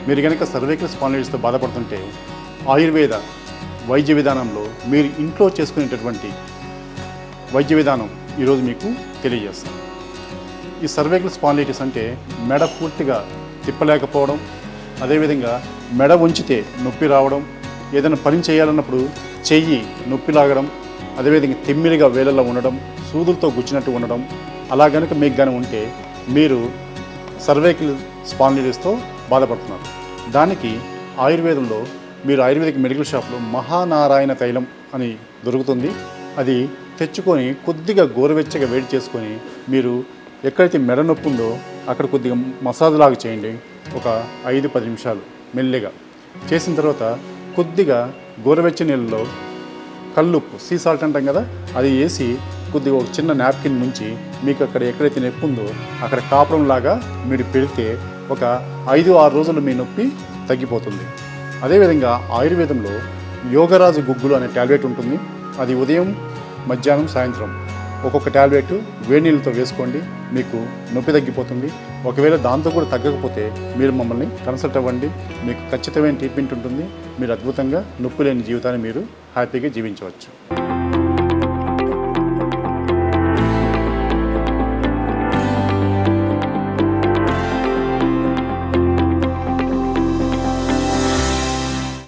మీరు కనుక సర్వైకల్ స్పాండిలైటిస్తో బాధపడుతుంటే ఆయుర్వేద వైద్య విధానంలో మీరు ఇంట్లో చేసుకునేటటువంటి వైద్య విధానం ఈరోజు మీకు తెలియజేస్తాం. ఈ సర్వైకల్ స్పాండిలైటిస్ అంటే మెడ పూర్తిగా తిప్పలేకపోవడం, అదేవిధంగా మెడ ఉంచితే నొప్పి రావడం, ఏదైనా పని చేయాలన్నప్పుడు చెయ్యి నొప్పి లాగడం, అదేవిధంగా తిమ్మిరిగా వేలల్లో ఉండడం, సూదులతో గుచ్చినట్టు ఉండడం, అలా కనుక మీకు కానీ ఉంటే మీరు సర్వైకల్ స్పాండిలైటిస్తో బాధపడుతున్నారు. దానికి ఆయుర్వేదంలో మీరు ఆయుర్వేదిక్ మెడికల్ షాప్లో మహానారాయణ తైలం అని దొరుకుతుంది. అది తెచ్చుకొని కొద్దిగా గోరువెచ్చగా వేడి చేసుకొని మీరు ఎక్కడైతే మెడ నొప్పి ఉందో అక్కడ కొద్దిగా మసాజ్ లాగా చేయండి. ఒక 5-10 నిమిషాలు మెల్లిగా చేసిన తర్వాత కొద్దిగా గోరువెచ్చని నీళ్ళలో కల్లుప్పు, సీ సాల్ట్ అంటాం కదా, అది వేసి కొద్దిగా ఒక చిన్న నాప్కిన్ ముంచి మీకు అక్కడ ఎక్కడైతే నొప్పి ఉందో అక్కడ కాపురం లాగా మీరు పెడితే ఒక 5-6 రోజులు మీ నొప్పి తగ్గిపోతుంది. అదేవిధంగా ఆయుర్వేదంలో యోగరాజు గుగ్గులు అనే టాబ్లెట్ ఉంటుంది. అది ఉదయం, మధ్యాహ్నం, సాయంత్రం ఒక్కొక్క టాబ్లెట్ వేడి నీళ్ళతో వేసుకోండి, మీకు నొప్పి తగ్గిపోతుంది. ఒకవేళ దాంతో కూడా తగ్గకపోతే మీరు మమ్మల్ని కన్సల్ట్ అవ్వండి, మీకు ఖచ్చితమైన ట్రీట్మెంట్ ఉంటుంది. మీరు అద్భుతంగా నొప్పి లేని జీవితాన్ని మీరు హ్యాపీగా జీవించవచ్చు.